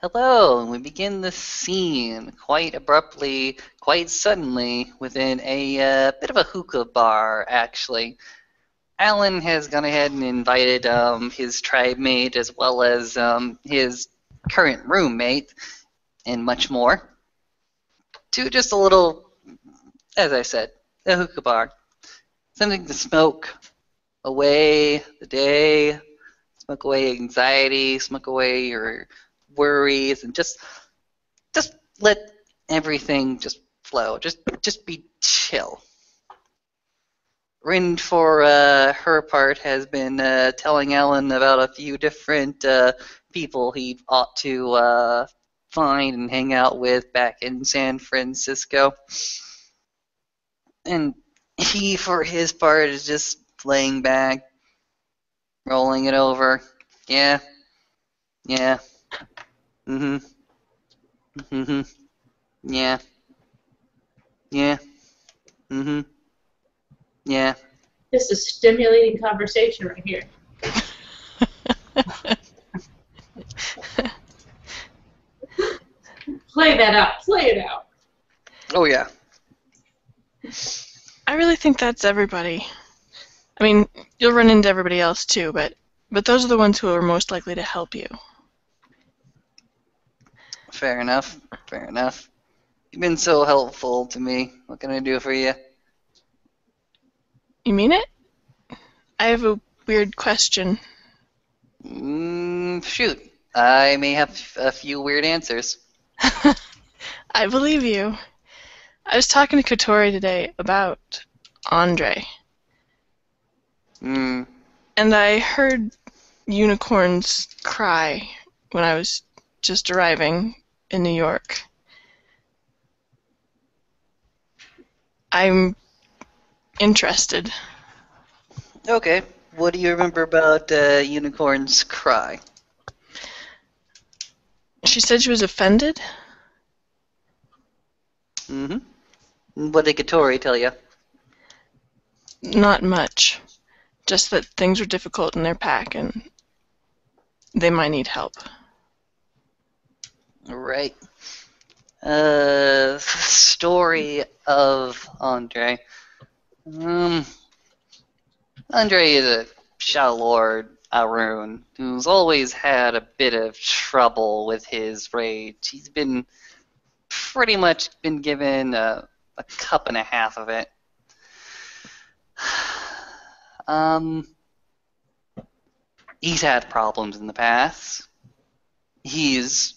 Hello, and we begin the scene quite abruptly, quite suddenly, within a bit of a hookah bar, actually. Alan has gone ahead and invited his tribe mate as well as his current roommate and much more to just a little, as I said, a hookah bar. Something to smoke away the day, smoke away anxiety, smoke away your worries, and just let everything just flow. Just be chill. Rin, for her part, has been telling Ellen about a few different people he ought to find and hang out with back in San Francisco. And he, for his part, is just laying back, rolling it over. Yeah, yeah, mm-hmm, mm-hmm, yeah, yeah, mm-hmm, yeah. This is stimulating conversation right here. Play that out. Play it out. Oh, yeah. I really think that's everybody. I mean, you'll run into everybody else too, but those are the ones who are most likely to help you. Fair enough. Fair enough. You've been so helpful to me. What can I do for you? You mean it? I have a weird question. Shoot. I may have a few weird answers. I believe you. I was talking to Kotori today about Andre. Hmm. And I heard unicorns cry when I was just arriving in New York. I'm interested. Okay. What do you remember about Unicorn's Cry? She said she was offended? Mm-hmm. What did Katori tell you? Not much. Just that things were difficult in their pack and they might need help. Right. Story of Andre. Andre is a Shadow Lord Arun who's always had a bit of trouble with his rage. He's been pretty much been given a cup and a half of it. He's had problems in the past. He's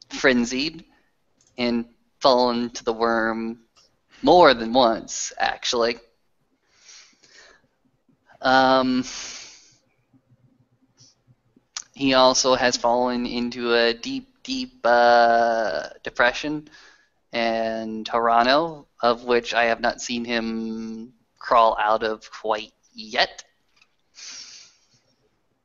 frenzied and fallen to the worm more than once, actually. He also has fallen into a deep depression and Toronto, of which I have not seen him crawl out of quite yet.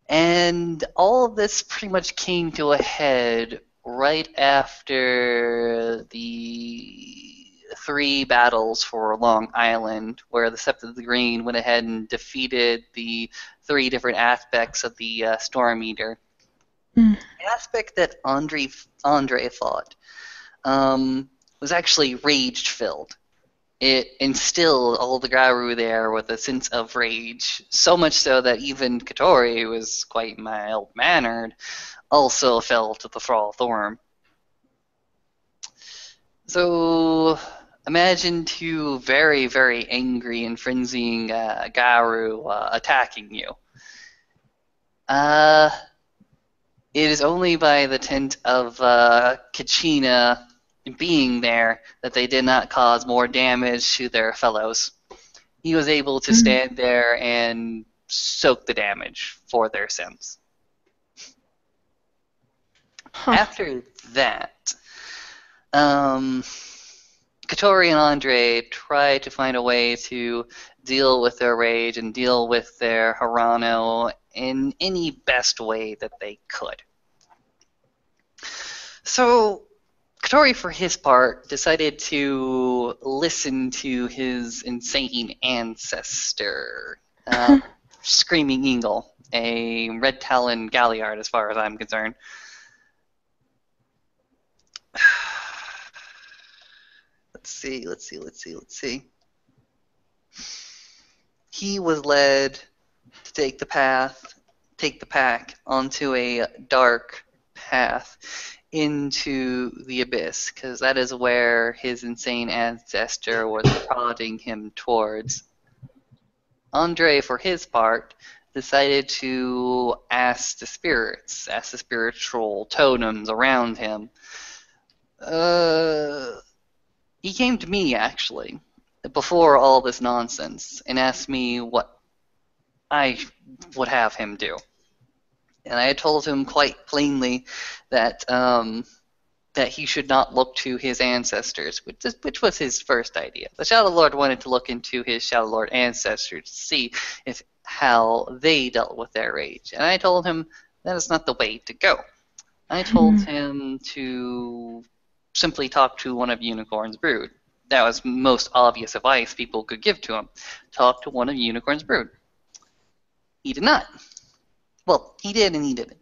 And all of this pretty much came to a head right after the 3 battles for Long Island, where the Sept of the Green went ahead and defeated the 3 different aspects of the Storm Eater. The aspect that Andre fought was actually rage-filled. It instilled all the Garu there with a sense of rage, so much so that even Katori, who was quite mild-mannered, also fell to the thrall of Thorm. So imagine 2 very, very angry and frenzying Garu attacking you. It is only by the tent of Kachina being there that they did not cause more damage to their fellows. He was able to stand there and soak the damage for their sins. Huh. After that, Katori and Andre tried to find a way to deal with their rage and deal with their Hirano in any best way that they could. So Katori, for his part, decided to listen to his insane ancestor, Screaming Eagle, a red talon Galliard as far as I'm concerned. Let's see. He was led to take the pack onto a dark path into the abyss, because that is where his insane ancestor was prodding him towards. Andre, for his part, decided to ask the spiritual totems around him. He came to me, actually, before all this nonsense, and asked me what I would have him do. And I had told him quite plainly that that he should not look to his ancestors, which was his first idea. The Shadow Lord wanted to look into his Shadow Lord ancestors to see how they dealt with their rage. And I told him that is not the way to go. I told him to simply talk to one of Unicorn's brood. That was most obvious advice people could give to him. Talk to one of Unicorn's brood. He did not. Well, he did and he didn't.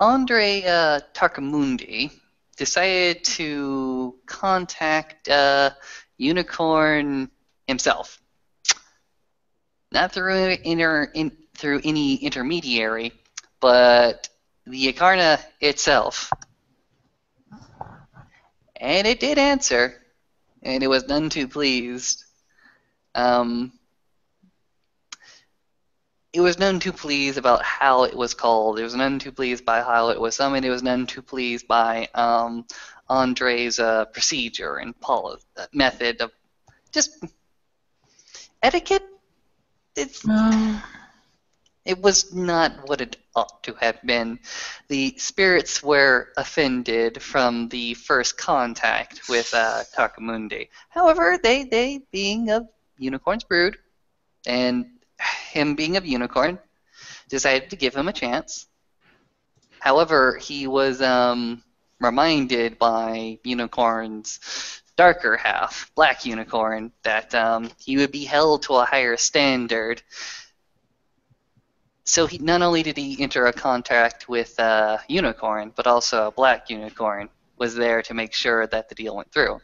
Andre Tarkamundi decided to contact Unicorn himself. Not through any intermediary, but the Incarna itself. And it did answer, and it was none too pleased. It was none too pleased about how it was called. It was none too pleased by how it was summoned. It was none too pleased by Andre's procedure and method of just etiquette. It was not what it ought to have been. The spirits were offended from the first contact with Tarkamundi. However, they being of Unicorn's brood, and him being of Unicorn, decided to give him a chance. However, he was reminded by Unicorn's darker half, Black Unicorn, that he would be held to a higher standard. So not only did he enter a contract with Unicorn, but also a Black Unicorn was there to make sure that the deal went through.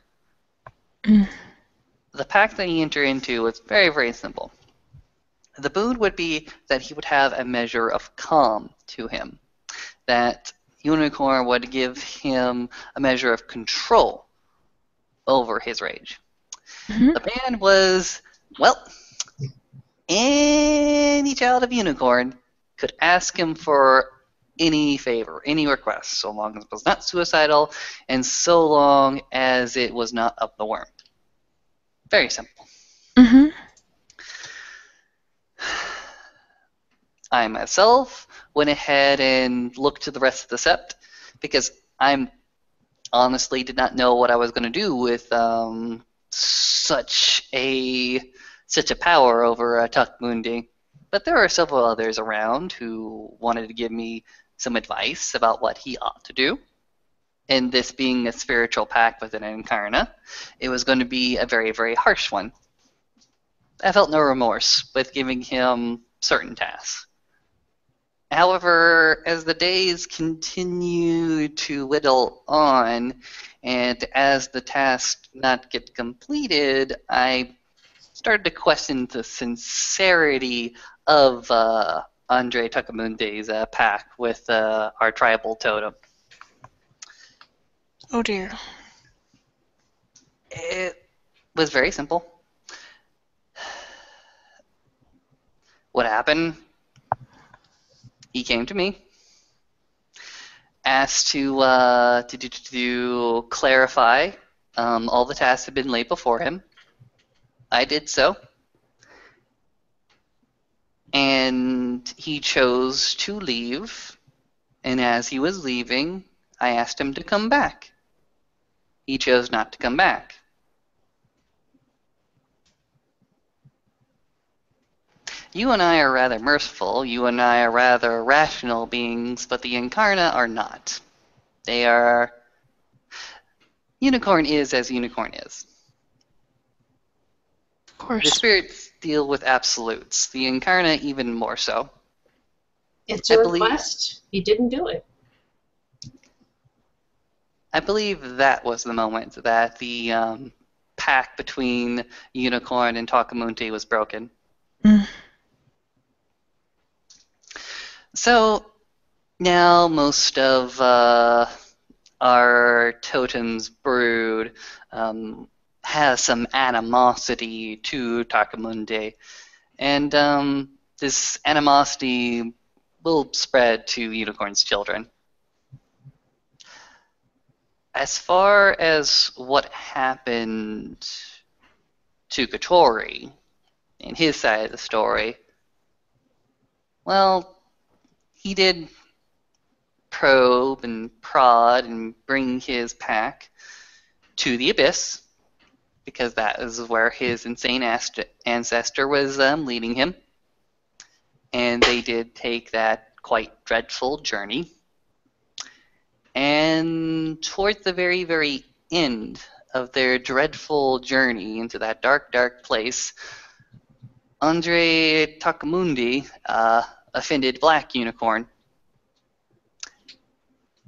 The pact that he entered into was very, very simple. The boon would be that he would have a measure of calm to him, that Unicorn would give him a measure of control over his rage. The ban was, well, any child of Unicorn could ask him for any favor, any request, so long as it was not suicidal and so long as it was not of the worm. Very simple. I myself went ahead and looked to the rest of the sept because I honestly did not know what I was going to do with such a power over Tarkamundi. But there are several others around who wanted to give me some advice about what he ought to do. And this being a spiritual pact with an Incarna, it was going to be a very, very harsh one. I felt no remorse with giving him certain tasks. However, as the days continued to whittle on, and as the tasks not get completed, I started to question the sincerity of Andre Tarkamundi's pact with our tribal totem. Oh dear. It was very simple. What happened? He came to me, asked to clarify all the tasks that had been laid before him. I did so. And he chose to leave. And as he was leaving, I asked him to come back. He chose not to come back. You and I are rather merciful, you and I are rather rational beings, but the Incarna are not. They are... Unicorn is as Unicorn is. Of course. The spirits deal with absolutes, the Incarna even more so. It's a request. He didn't do it. I believe that was the moment that the pact between Unicorn and Takamunti was broken. Mm. So now most of our totem's brood has some animosity to Takamunde, and this animosity will spread to Unicorn's children. As far as what happened to Katori and his side of the story, well, he did probe and prod and bring his pack to the abyss, because that is where his insane ancestor was leading him. And they did take that quite dreadful journey. And toward the very, very end of their dreadful journey into that dark, dark place, Andre Takamundi offended Black Unicorn.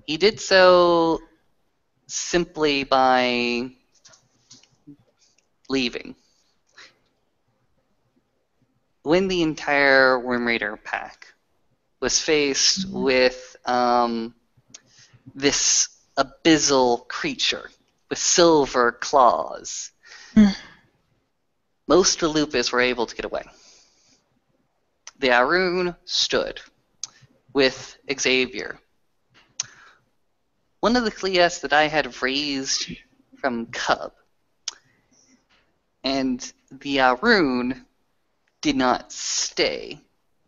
He did so simply by leaving. When the entire Worm Raider pack was faced with this abyssal creature with silver claws, most of the Lupus were able to get away. The Arun stood with Xavier. One of the Cleas that I had raised from cub. And the Arun did not stay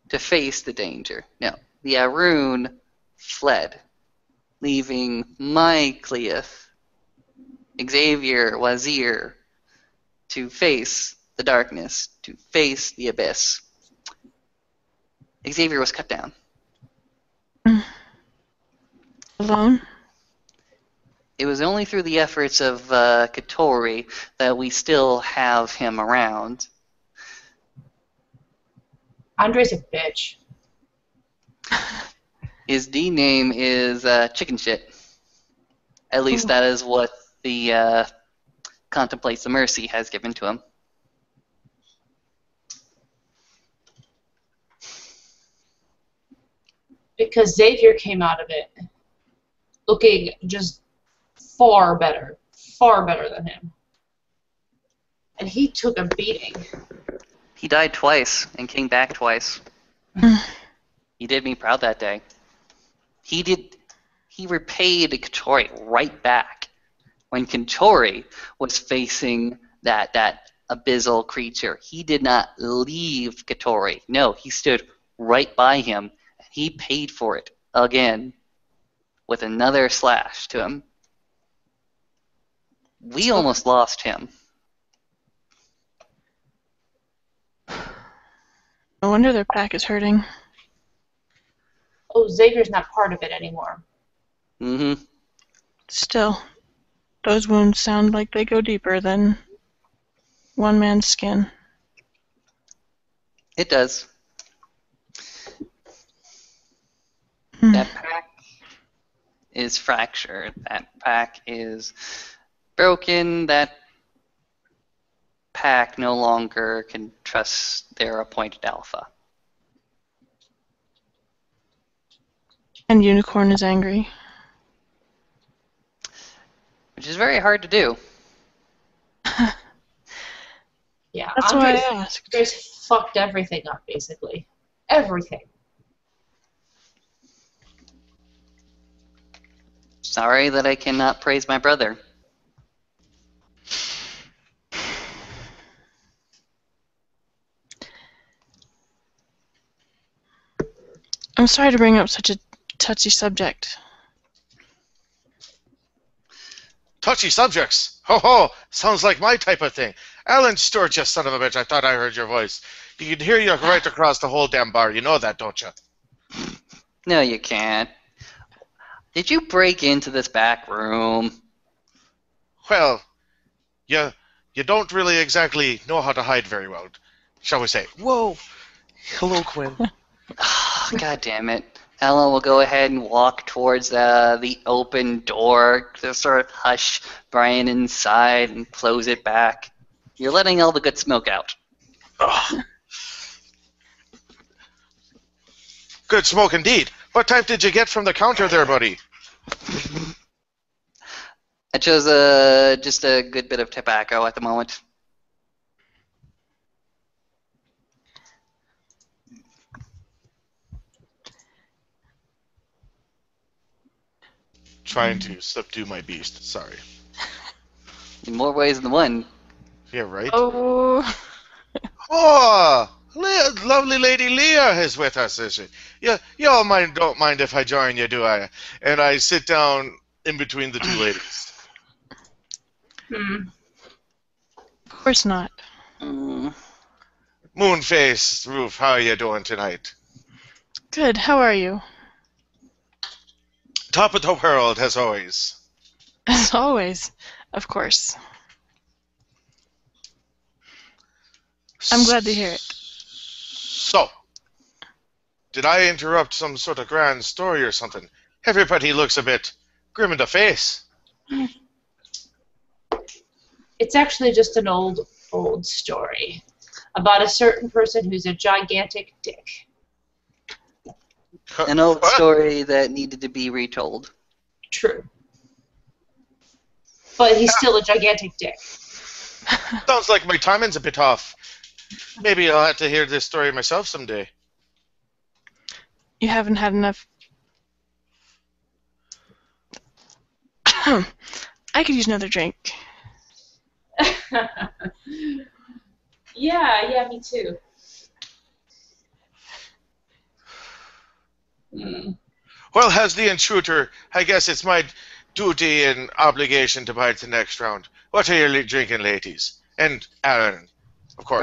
to face the danger. No, the Arun fled, leaving my Cleith, Xavier Wazir, to face the darkness, to face the abyss. Xavier was cut down. Alone? It was only through the efforts of Katori that we still have him around. Andre's a bitch. His D name is Chicken Shit. At least that is what the Contemplates the Mercy has given to him. Because Xavier came out of it looking just far better than him. And he took a beating. He died twice and came back twice. He did me proud that day. He repaid Katori right back when Katori was facing that abyssal creature. He did not leave Katori. No, he stood right by him. He paid for it again with another slash to him. We almost lost him. No wonder their pack is hurting. Oh, Xavier's not part of it anymore. Mm-hmm. Still, those wounds sound like they go deeper than one man's skin. It does. That pack is fractured. That pack is broken. That pack no longer can trust their appointed alpha. And Unicorn is angry. Which is very hard to do. Yeah, That's why I asked. Andre's fucked everything up, basically. Everything. Sorry that I cannot praise my brother. I'm sorry to bring up such a touchy subject. Touchy subjects. Ho ho! Sounds like my type of thing. Alan Stewart, you son of a bitch, I thought I heard your voice. You can hear you right across the whole damn bar. You know that, don't you? No, you can't. Did you break into this back room? Well, you don't really exactly know how to hide very well, shall we say. Whoa! Hello, Quinn. God damn it. Alan will go ahead and walk towards the open door to sort of hush Brian inside and close it back. You're letting all the good smoke out. Ugh. Good smoke indeed. What type did you get from the counter there, buddy? I chose just a good bit of tobacco at the moment. Trying to subdue my beast. Sorry. In more ways than one. Yeah, right? Oh, Oh, lovely Lady Leah is with us, is she? Yeah, you all don't mind if I join you, do I? And I sit down in between the two ladies. of course not. Mm. Moonface, Roof, how are you doing tonight? Good. How are you? Top of the world, as always. As always, of course. I'm glad to hear it. So, did I interrupt some sort of grand story or something? Everybody looks a bit grim in the face. It's actually just an old story about a certain person who's a gigantic dick. An old What? story that needed to be retold. True. But he's still a gigantic dick. Sounds like my timing's a bit off. Maybe I'll have to hear this story myself someday. You haven't had enough. I could use another drink. Yeah, me too. Well, as the intruder, I guess it's my duty and obligation to bite the next round. What are you drinking, ladies? And Alan, of course.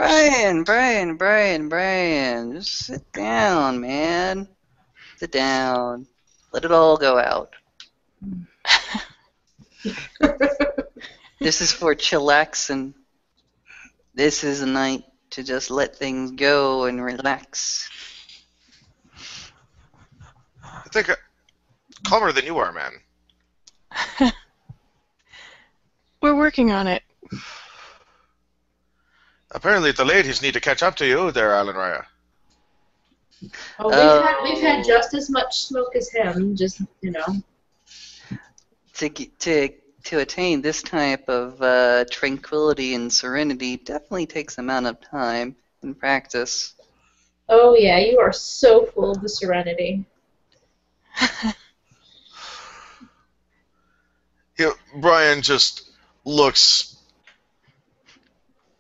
Brian. Just sit down, man. Sit down. Let it all go out. This is for chillaxing. This is a night to just let things go and relax. I think calmer than you are, man. We're working on it. Apparently, the ladies need to catch up to you there, Alan Raya. Oh, we've had just as much smoke as him. Just To attain this type of tranquility and serenity definitely takes a amount of time and practice. Oh yeah, you are so full of the serenity. Brian just looks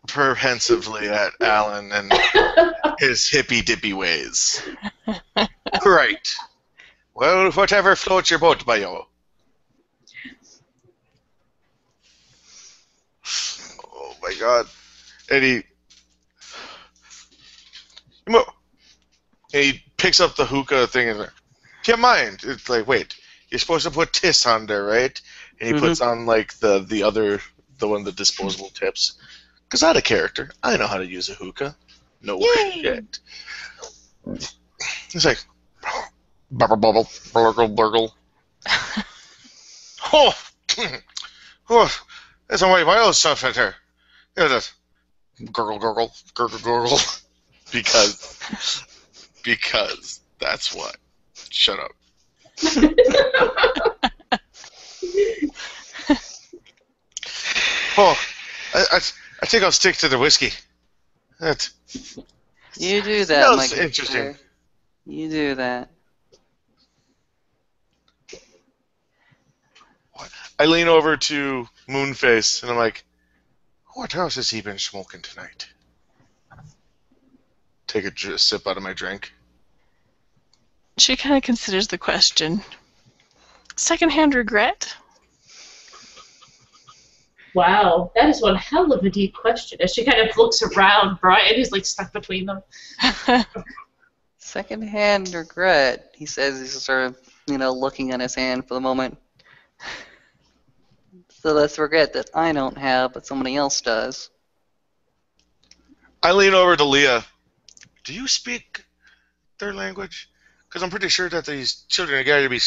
apprehensively at Alan and his hippy-dippy ways. Right. Well, whatever floats your boat, Bayo. Oh my God. And he picks up the hookah thing and can't mind. It's like, wait, you're supposed to put tis on there, right? And he puts on like the one of the disposable tips. Because I'm a character. I know how to use a hookah. No shit. He's like, bubble, bubble, burgle, burgle. Oh, there's some white wild stuff in there. Yeah, that gurgle, gurgle, gurgle, gurgle. Because that's what. Shut up. Oh, I think I'll stick to the whiskey. That You do that, smells my good interesting. sir. You do that. I lean over to Moonface and I'm like, what else has he been smoking tonight? Take a sip out of my drink. She kind of considers the question. Secondhand regret? Wow, that is one hell of a deep question. As she kind of looks around, Brian is like stuck between them. Secondhand regret, he says. He's sort of, looking at his hand for the moment. So that's regret that I don't have, but somebody else does. I lean over to Leah. Do you speak their language? Because I'm pretty sure that these children are going to be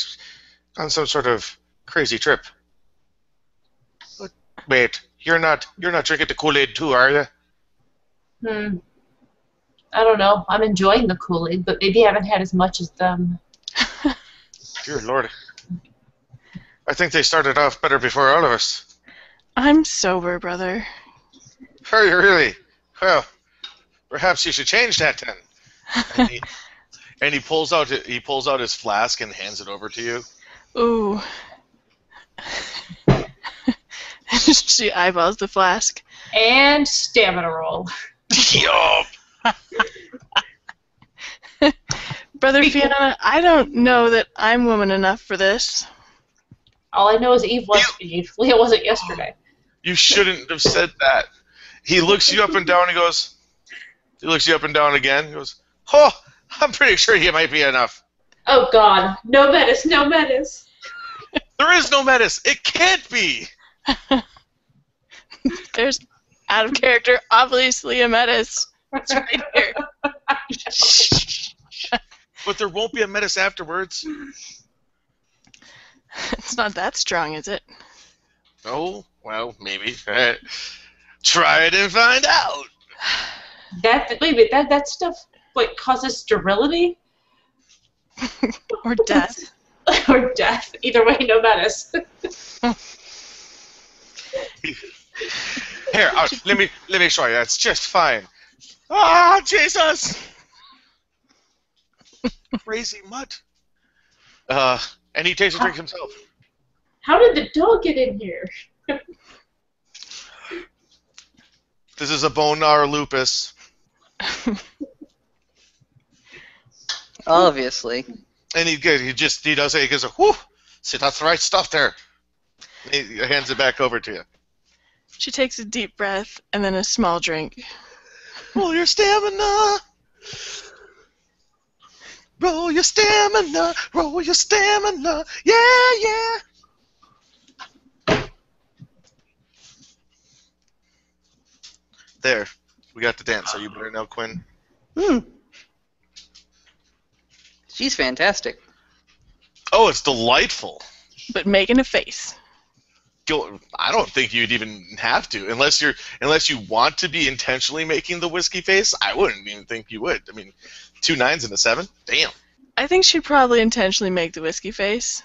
on some sort of crazy trip. But wait, you're not drinking the Kool-Aid too, are you? I don't know. I'm enjoying the Kool-Aid, but maybe I haven't had as much as them. Dear Lord. I think they started off better before all of us. I'm sober, brother. Are you really? Well, perhaps you should change that then. And he pulls out his flask and hands it over to you. Ooh. She eyeballs the flask. And stamina roll. Yup. Brother Fiona, I don't know that I'm woman enough for this. All I know is Eve was Eve. Leah wasn't yesterday. You shouldn't have said that. He looks you up and down. He looks you up and down again. He goes, "Oh, I'm pretty sure you might be enough." Oh God, no menace, no menace. There is no menace. It can't be. There's out of character, obviously a menace. It's right here. But there won't be a menace afterwards. It's not that strong, is it? Oh, well, maybe. Try it and find out. Wait a minute, that stuff causes sterility? Or death. Or death. Either way, no menace. Here, let me show you. It's just fine. Ah, Jesus! Crazy mutt. And he takes a drink himself. How did the dog get in here? This is a bonar lupus. Obviously. And he does it. He goes, "Whew, see, that's the right stuff there." He hands it back over to you. She takes a deep breath and then a small drink. Roll your stamina. Roll your stamina. Roll your stamina. Yeah, yeah. There. We got the dance. Are you better now, Quinn? She's fantastic. Oh, it's delightful. But making a face. I don't think you'd even have to, unless you want to be intentionally making the whiskey face. I wouldn't even think you would. I mean, 2 9s and a 7. Damn. I think she'd probably intentionally make the whiskey face.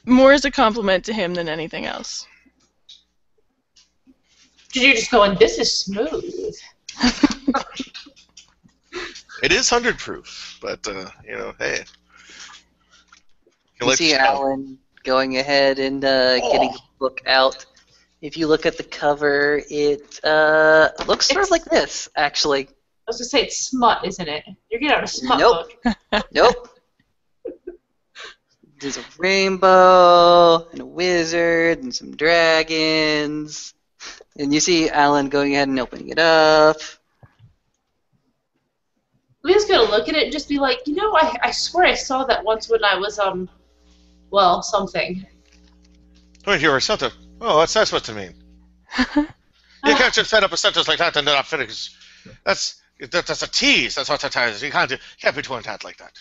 More as a compliment to him than anything else. You're just going, this is smooth. It is 100 proof, but hey. You see Alan going ahead and getting the book out. If you look at the cover, it looks sort of like this, actually. I was going to say it's smut, isn't it? You're getting out a smut Nope. book. Nope. There's a rainbow, and a wizard, and some dragons. And you see Alan going ahead and opening it up. Leah's going to look at it and just be like, I swear I saw that once when I was, something. Wait, you were something. Oh, what's that supposed to mean? You can't just set up a sentence like that and then not finish. That's a tease. That's what that is. You can't be doing that like that.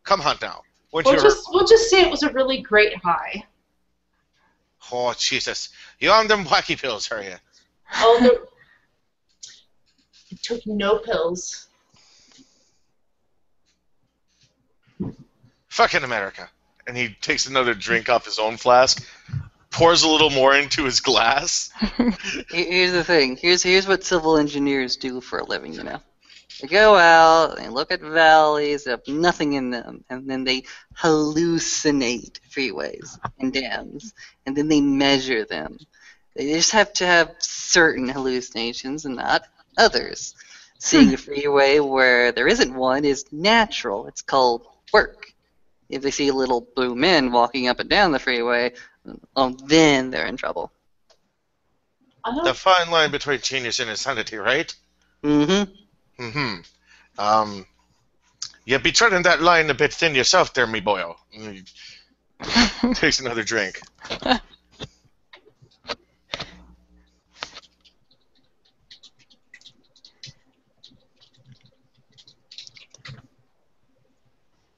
Come on now. We'll just say it was a really great high. Oh, Jesus. You on them wacky pills, are you? Oh, no. I took no pills. Fucking America. And he takes another drink off his own flask, pours a little more into his glass. Here's the thing. Here's what civil engineers do for a living, They go out, they look at valleys that have nothing in them, and then they hallucinate freeways and dams, and then they measure them. They just have to have certain hallucinations and not others. Seeing a freeway where there isn't one is natural. It's called work. If they see little blue men walking up and down the freeway, then they're in trouble. The fine line between genius and insanity, right? Mm-hmm. Mm-hmm. You'd be treading that line a bit thin yourself there, me boyo. Takes another drink.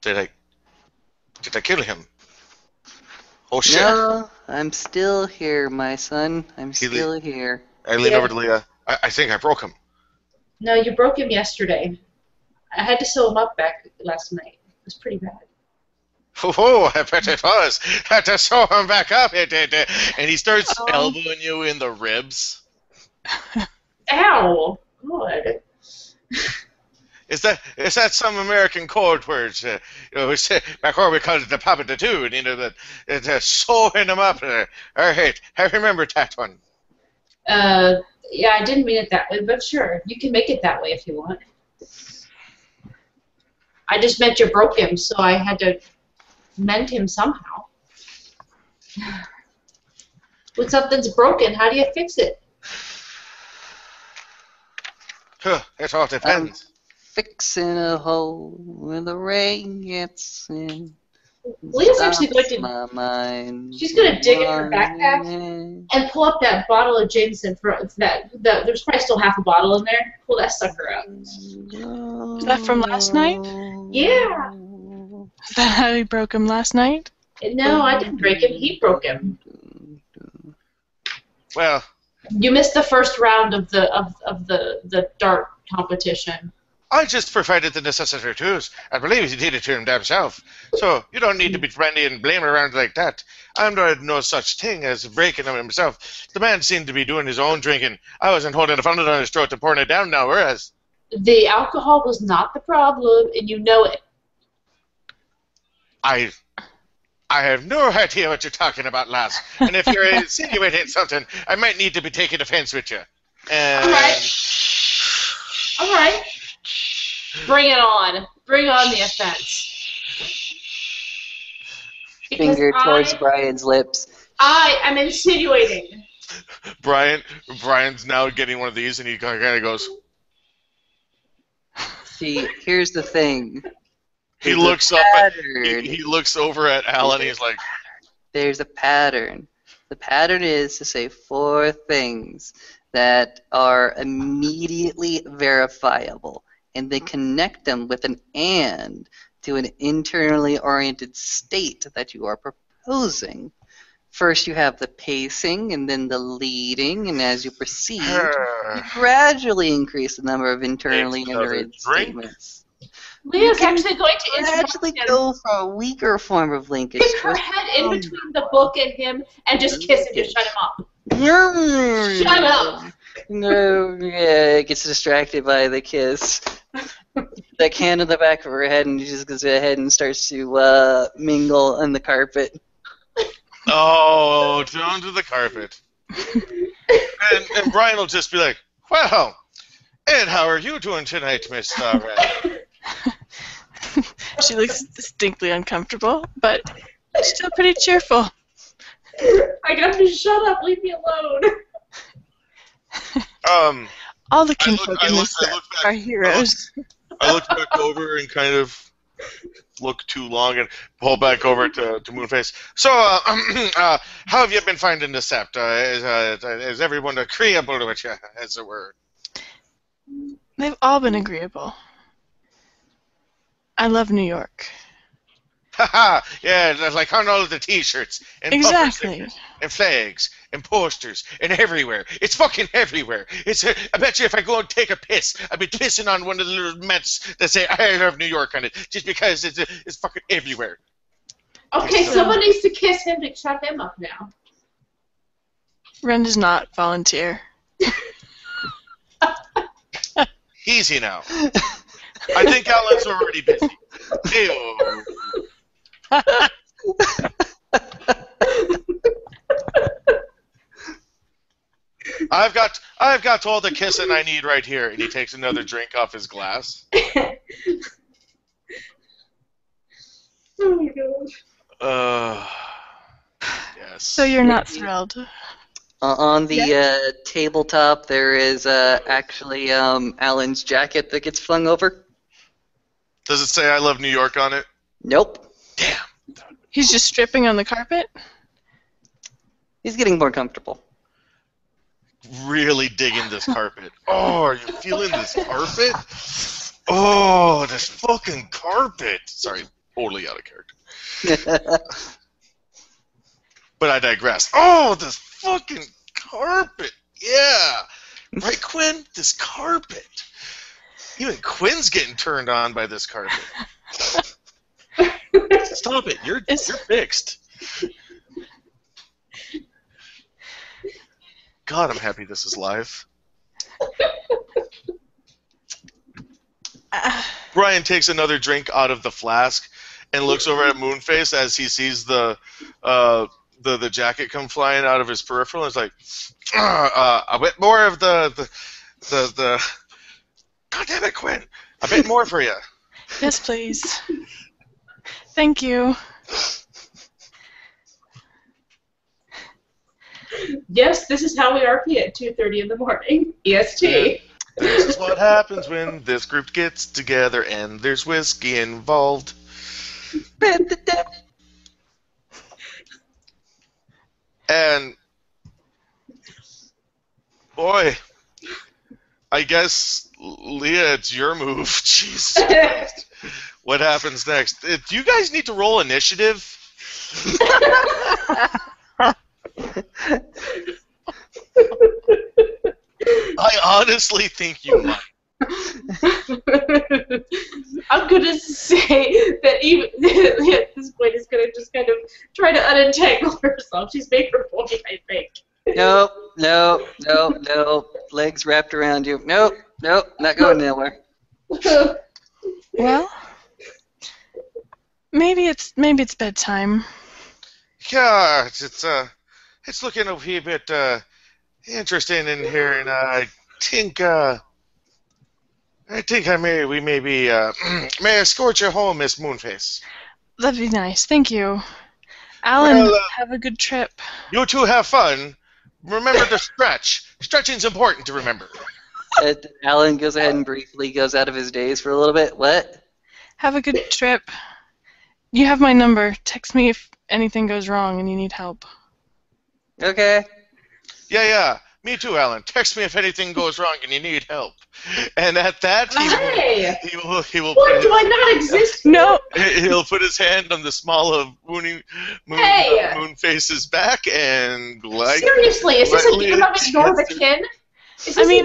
Did I kill him? Oh shit! No, I'm still here, my son. I'm He still here. I lean Yeah. over to Leah. I think I broke him. No, you broke him yesterday. I had to sew him up back last night. It was pretty bad. Oh, I bet it was. Had to sew him back up. It did. And he starts elbowing you in the ribs. Ow! God. Is that some American code words? Back where we called it the papatitude, that sewing them up. All right, I remember that one. Yeah, I didn't mean it that way, but sure, you can make it that way if you want. I just meant you broke him, so I had to mend him somehow. When something's broken, how do you fix it? It all depends. Fixing a hole where the rain gets in. Leah's actually going Stops to. my mind. She's going to dig in her backpack Running. and pull up that bottle of Jameson. There's probably still half a bottle in there. Pull that sucker out. Is that from last night? Yeah. Is that how you broke him last night? No, I didn't break him. He broke him. Well, You missed the first round of the dart competition. I just provided the necessary tools. I believe he did it to him damn self. So you don't need to be friendly and blame around like that. I'm doing no such thing as breaking him himself. The man seemed to be doing his own drinking. I wasn't holding a funnel down his throat and pouring it down now, whereas... The alcohol was not the problem, and you know it. I have no idea what you're talking about, lass. And if you're insinuating something, I might need to be taking offense with you. And... All right. Bring it on. Bring on the offense. Because Finger towards Brian's lips. I am insinuating. Brian's now getting one of these, and he kind of goes... See, here's the thing. He There's looks a up. pattern. He looks over at Alan. He's like, There's a pattern. The pattern is to say 4 things that are immediately verifiable, and they connect them with an and to an internally oriented state that you are proposing. First you have the pacing, and then the leading, and as you proceed, you gradually increase the number of internally oriented statements. Leah's actually going to Actually interrupt him. go for a weaker form of linkage. Stick her head in between the book and him and just kiss him to shut him up. Shut up! No, yeah, it gets distracted by the kiss. That hand in the back of her head, and she just goes ahead and starts to mingle on the carpet. oh, down to the carpet. And Brian will just be like, well, and how are you doing tonight, Miss Red? She looks distinctly uncomfortable, but still pretty cheerful. I got to shut up. Leave me alone. All the kinfolk in this I set look back- are heroes. I look back over and kind of look too long and pull back over to Moonface. So, how have you been finding the sept? Is everyone agreeable with you, as it were? They've all been agreeable. I love New York. Haha, yeah, like on all of the T-shirts and bumper Exactly. stickers and flags and posters and everywhere. It's fucking everywhere. I bet you if I go and take a piss, I'd be pissing on one of the little mats that say "I love New York" on it, just because it's fucking everywhere. Okay, someone needs to kiss him to shut him up now. Ren does not volunteer. Easy now. I think Alan's already busy. Ew. I've got all the kissing I need right here, and he takes another drink off his glass. Oh my gosh. Yes. So you're not thrilled. On the tabletop, there is actually Alan's jacket that gets flung over. Does it say "I love New York" on it? Nope. Damn. He's just stripping on the carpet? He's getting more comfortable. Really digging this carpet. Oh, are you feeling this carpet? Oh, this fucking carpet. Sorry. Totally out of character. But I digress. Oh, this fucking carpet. Yeah. Right, Quinn? This carpet. Even Quinn's getting turned on by this carpet. Stop it. You're fixed. God, I'm happy this is live. Brian takes another drink out of the flask and looks over at Moonface as he sees the jacket come flying out of his peripheral. And it's like, a bit more of the God damn it, Quinn! A bit more for you. Yes, please. Thank you. Yes, this is how we RP at 2:30 in the morning. EST. This is what happens when this group gets together and there's whiskey involved. And boy, I guess Leah, it's your move. Jesus Christ. What happens next? Do you guys need to roll initiative? I honestly think you might. I'm gonna say that even at this point is gonna just kind of try to unentangle herself. She's made her point, I think. Nope. Legs wrapped around you. Nope, not going nowhere. Well, maybe it's bedtime. Yeah, it's looking a wee bit interesting in here, and I think we maybe may escort you home, Miss Moonface. That'd be nice. Thank you. Alan, Well, have a good trip. You two have fun. Remember to stretch. Stretching's important to remember. Alan goes ahead and briefly goes out of his daze for a little bit. What? Have a good trip. You have my number. Text me if anything goes wrong and you need help. Okay. Yeah. Me too, Alan. Text me if anything goes wrong and you need help. And at that, he will. What? Do I not exist? No. He'll put his hand on the small of Moonface's back and glide. Seriously, is this a game of Ignore the Kin? This is a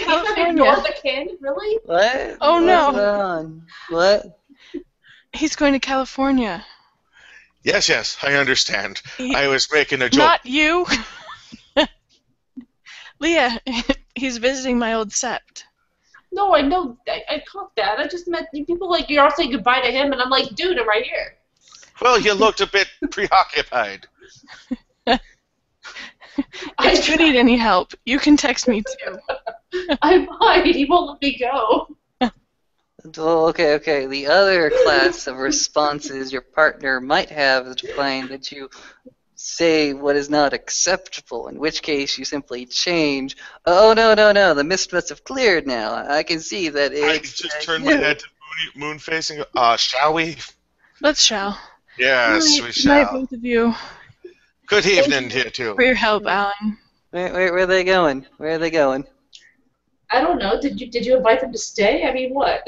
game of Ignore the Kin? Really? What? Oh, no. What's going on? What? He's going to California. Yes, I understand. I was making a joke. Not you. Leah, he's visiting my old sept. No, I know. I caught that. I just met people like you're all saying goodbye to him, and I'm like, dude, I'm right here. Well, you looked a bit preoccupied. If you need any help, you can text me too. I might. He won't let me go. Well, okay. The other class of responses your partner might have is to find that you say what is not acceptable, in which case you simply change. Oh, no, the mist must have cleared now. I can see that it... I just turned my head to Moonface and go, shall we? Let's shall. Yes, we shall. Night, both of you. Good evening to you, too. For your help, Alan. Where are they going? Where are they going? I don't know. Did you invite them to stay? I mean, what?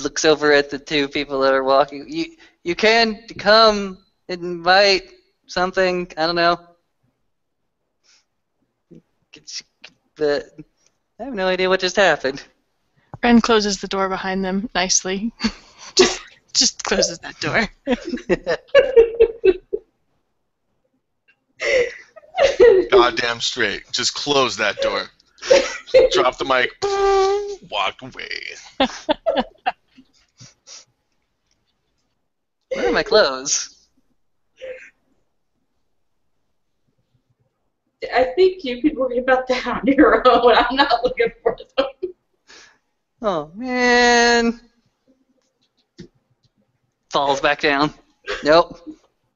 Looks over at the two people that are walking. You can come invite something. I don't know. But I have no idea what just happened. Ren closes the door behind them nicely. just closes that door. Goddamn straight. Just close that door. Drop the mic. Walk away. Where are my clothes? I think you could worry about that on your own. I'm not looking for them. Oh, man. Falls back down. Nope.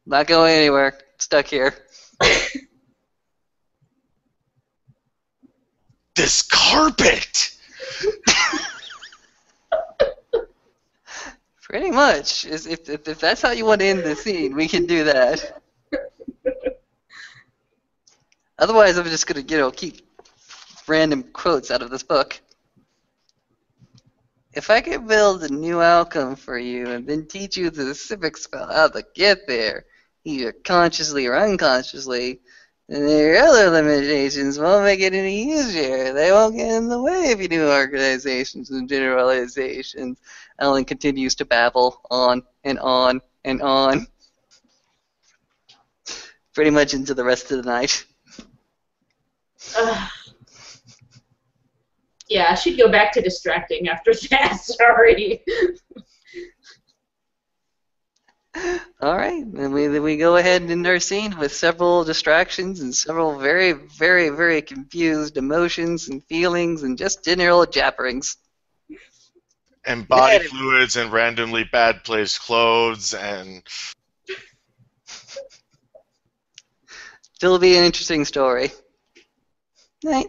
Not going anywhere. Stuck here. This carpet! Pretty much. If that's how you want to end the scene, we can do that. Otherwise, I'm just going to, keep random quotes out of this book. if I could build a new outcome for you and then teach you the specific spell how to get there, either consciously or unconsciously, then your other limitations won't make it any easier. They won't get in the way of your new organizations and generalizations. Alan continues to babble on and on and on, pretty much into the rest of the night. Ugh. Yeah, I should go back to distracting after that. Sorry. All right, then we go ahead and end our scene with several distractions and several very, very, very confused emotions and feelings and just general jabberings. And body fluids and randomly bad placed clothes and Still be an interesting story. Night.